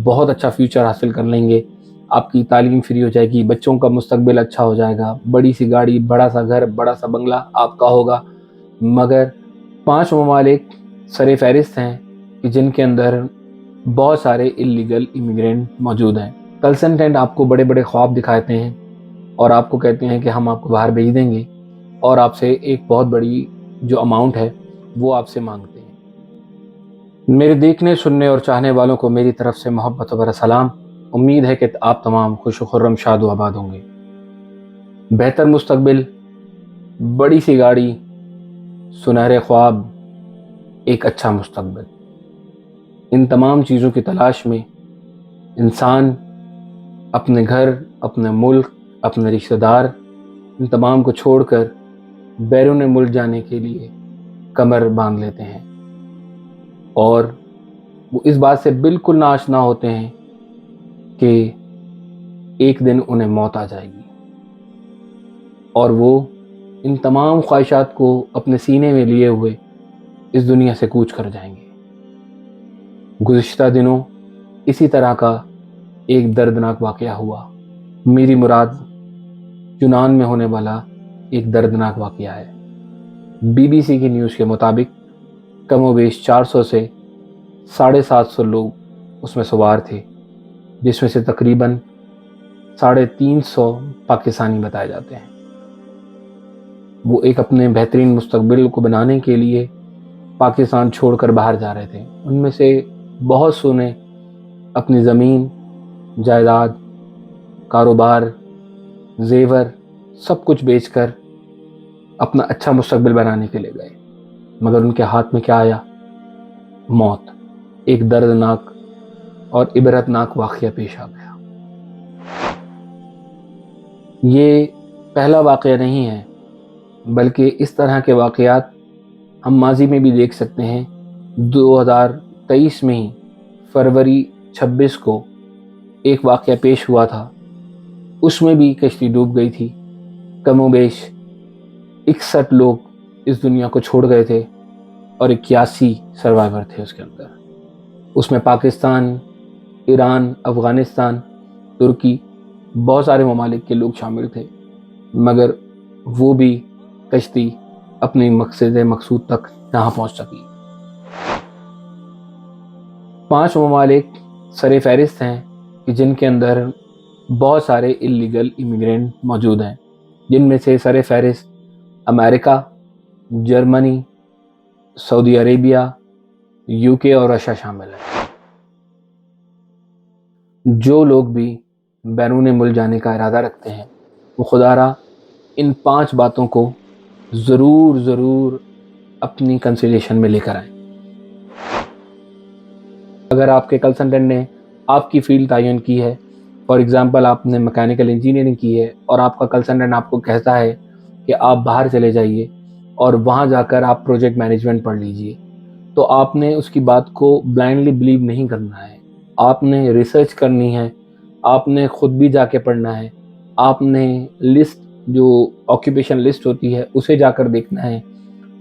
بہت اچھا فیوچر حاصل کر لیں گے، آپ کی تعلیم فری ہو جائے گی، بچوں کا مستقبل اچھا ہو جائے گا، بڑی سی گاڑی، بڑا سا گھر، بڑا سا بنگلہ آپ کا ہوگا۔ مگر 5 ممالک سر فہرست ہیں کہ جن کے اندر بہت سارے اللیگل امیگرینٹ موجود ہیں۔ کنسلٹنٹ آپ کو بڑے بڑے خواب دکھاتے ہیں اور آپ کو کہتے ہیں کہ ہم آپ کو باہر بھیج دیں گے، اور آپ سے ایک بہت بڑی جو اماؤنٹ ہے وہ آپ سے مانگتے ہیں۔ میرے دیکھنے، سننے اور چاہنے والوں کو میری طرف سے محبت و سلام۔ امید ہے کہ آپ تمام خوش و خرم، شاد و آباد ہوں گے۔ بہتر مستقبل، بڑی سی گاڑی، سنہرے خواب، ایک اچھا مستقبل، ان تمام چیزوں کی تلاش میں انسان اپنے گھر، اپنے ملک، اپنے رشتہ دار، ان تمام کو چھوڑ کر بیرون ملک جانے کے لیے کمر باندھ لیتے ہیں، اور وہ اس بات سے بالکل ناآشنا ہوتے ہیں کہ ایک دن انہیں موت آ جائے گی، اور وہ ان تمام خواہشات کو اپنے سینے میں لیے ہوئے اس دنیا سے کوچ کر جائیں گے۔ گزشتہ دنوں اسی طرح کا ایک دردناک واقعہ ہوا۔ میری مراد یونان میں ہونے والا ایک دردناک واقعہ ہے۔ BBC کی نیوز کے مطابق کم و بیش 400 سے 750 لوگ اس میں سوار تھے، جس میں سے تقریباً 350 پاکستانی بتائے جاتے ہیں۔ وہ ایک اپنے بہترین مستقبل کو بنانے کے لیے پاکستان چھوڑ کر باہر جا رہے تھے۔ ان میں سے بہت سو نے اپنی زمین، جائیداد، کاروبار، زیور، سب کچھ بیچ کر اپنا اچھا مستقبل بنانے کے لیے گئے، مگر ان کے ہاتھ میں کیا آیا؟ موت۔ ایک دردناک اور عبرتناک واقعہ پیش آ گیا۔ یہ پہلا واقعہ نہیں ہے، بلکہ اس طرح کے واقعات ہم ماضی میں بھی دیکھ سکتے ہیں۔ 2023 میں ہی فروری 26 کو ایک واقعہ پیش ہوا تھا، اس میں بھی کشتی ڈوب گئی تھی۔ کم و بیش 61 لوگ اس دنیا کو چھوڑ گئے تھے اور 81 سروائیور تھے اس کے اندر۔ اس میں پاکستان، ایران، افغانستان، ترکی، بہت سارے ممالک کے لوگ شامل تھے، مگر وہ بھی کشتی اپنی مقصود تک نہ پہنچ سکی۔ 5 ممالک سر فہرست ہیں کہ جن کے اندر بہت سارے اللیگل امیگرینٹ موجود ہیں، جن میں سے سر فہرست امریکہ، جرمنی، سعودی عربیہ، UK اور رشیا شامل ہے۔ جو لوگ بھی بیرون ملک جانے کا ارادہ رکھتے ہیں، وہ خدا را ان 5 باتوں کو ضرور اپنی کنسیڈریشن میں لے کر آئیں۔ اگر آپ کے کنسلٹنٹ نے آپ کی فیلڈ تعین کی ہے، فار ایگزامپل آپ نے میکینیکل انجینئرنگ کی ہے، اور آپ کا کنسلٹنٹ آپ کو کہتا ہے کہ آپ باہر چلے جائیے اور وہاں جا کر آپ پروجیکٹ مینجمنٹ پڑھ لیجئے، تو آپ نے اس کی بات کو بلائنڈلی بلیو نہیں کرنا ہے۔ آپ نے ریسرچ کرنی ہے، آپ نے خود بھی جا کے پڑھنا ہے، آپ نے لسٹ، جو آکیوپیشن لسٹ ہوتی ہے، اسے جا کر دیکھنا ہے،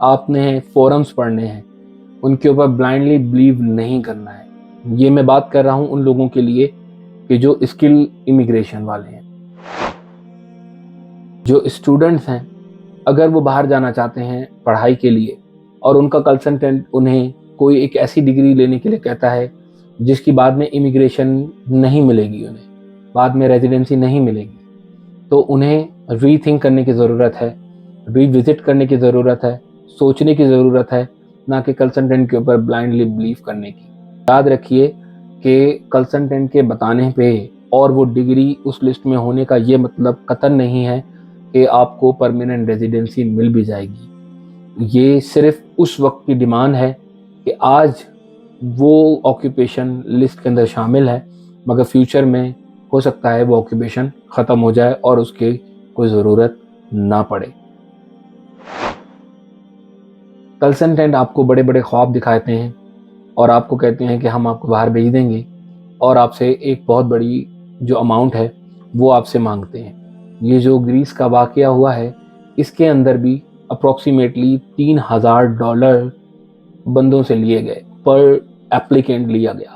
آپ نے فورمز پڑھنے ہیں، ان کے اوپر بلائنڈلی بلیو نہیں کرنا ہے۔ یہ میں بات کر رہا ہوں ان لوگوں کے لیے کہ جو اسکل امیگریشن والے ہیں۔ جو اسٹوڈنٹس ہیں، اگر وہ باہر جانا چاہتے ہیں پڑھائی کے لیے، اور ان کا کنسلٹنٹ انہیں کوئی ایک ایسی ڈگری لینے کے لیے کہتا ہے جس کی بعد میں امیگریشن نہیں ملے گی، انہیں بعد میں ریزیڈنسی نہیں ملے گی، تو انہیں ری تھنک کرنے کی ضرورت ہے، ری وزٹ کرنے کی ضرورت ہے، سوچنے کی ضرورت ہے، نہ کہ کنسلٹنٹ کے اوپر بلائنڈلی بلیو کرنے کی۔ یاد رکھیے کہ کنسلٹنٹ کے بتانے پہ اور وہ ڈگری اس لسٹ میں ہونے کا یہ مطلب قطعاً نہیں ہے کہ آپ کو پرماننٹ ریزیڈنسی مل بھی جائے گی۔ یہ صرف اس وقت کی ڈیمانڈ ہے کہ آج وہ آکیوپیشن لسٹ کے اندر شامل ہے، مگر فیوچر میں ہو سکتا ہے وہ آکیوپیشن ختم ہو جائے اور اس کی کوئی ضرورت نہ پڑے۔ کنسلٹنٹ آپ کو بڑے بڑے خواب دکھاتے ہیں اور آپ کو کہتے ہیں کہ ہم آپ کو باہر بھیج دیں گے، اور آپ سے ایک بہت بڑی جو اماؤنٹ ہے وہ آپ سے مانگتے ہیں۔ یہ جو گریس کا واقعہ ہوا ہے، اس کے اندر بھی اپروکسیمیٹلی $3000 بندوں سے لیے گئے، پر ایپلیکینٹ لیا گیا،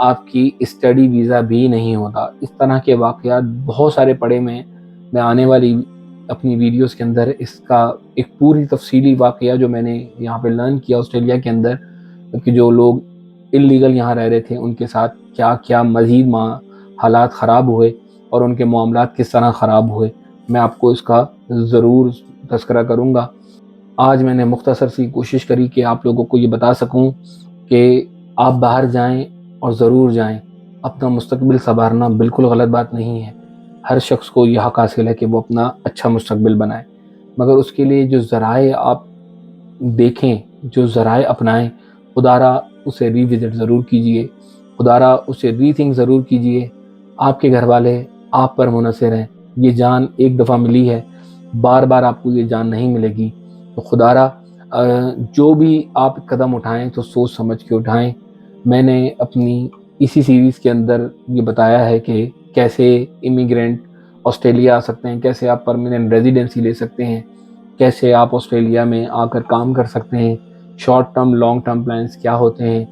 آپ کی اسٹڈی ویزا بھی نہیں ہوتا۔ اس طرح کے واقعات بہت سارے پڑھے میں آنے والی اپنی ویڈیوز کے اندر اس کا ایک پوری تفصیلی واقعہ جو میں نے یہاں پہ لرن کیا آسٹریلیا کے اندر، کہ جو لوگ انلیگل یہاں رہ رہے تھے ان کے ساتھ کیا کیا مزید حالات خراب ہوئے اور ان کے معاملات کس طرح خراب ہوئے، میں آپ کو اس کا ضرور تذکرہ کروں گا۔ آج میں نے مختصر سی کوشش کری کہ آپ لوگوں کو یہ بتا سکوں کہ آپ باہر جائیں اور ضرور جائیں۔ اپنا مستقبل سنوارنا بالکل غلط بات نہیں ہے، ہر شخص کو یہ حق حاصل ہے کہ وہ اپنا اچھا مستقبل بنائے، مگر اس کے لیے جو ذرائع آپ دیکھیں، جو ذرائع اپنائیں، خدا را اسے ری وزٹ ضرور کیجئے، خدا را اسے ری تھنک ضرور کیجئے۔ آپ کے گھر والے آپ پر منحصر ہیں، یہ جان ایک دفعہ ملی ہے، بار بار آپ کو یہ جان نہیں ملے گی، تو خدا را جو بھی آپ قدم اٹھائیں تو سوچ سمجھ کے اٹھائیں۔ میں نے اپنی اسی سیریز کے اندر یہ بتایا ہے کہ کیسے امیگرینٹ آسٹریلیا آ سکتے ہیں، کیسے آپ پرماننٹ ریزیڈنسی لے سکتے ہیں، کیسے آپ آسٹریلیا میں آ کر کام کر سکتے ہیں، short term long term plans کیا ہوتے ہیں،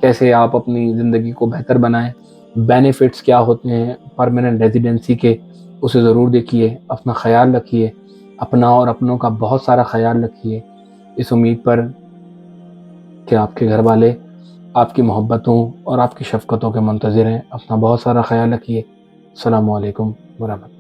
کیسے آپ اپنی زندگی کو بہتر بنائیں، بینیفٹس کیا ہوتے ہیں پرماننٹ ریزیڈنسی کے، اسے ضرور دیکھیے۔ اپنا خیال رکھیے، اپنا اور اپنوں کا بہت سارا خیال رکھیے، اس امید پر کہ آپ کے گھر والے آپ کی محبتوں اور آپ کی شفقتوں کے منتظر ہیں۔ اپنا بہت سارا خیال رکھیے۔ السلام علیکم ورحمۃ اللہ۔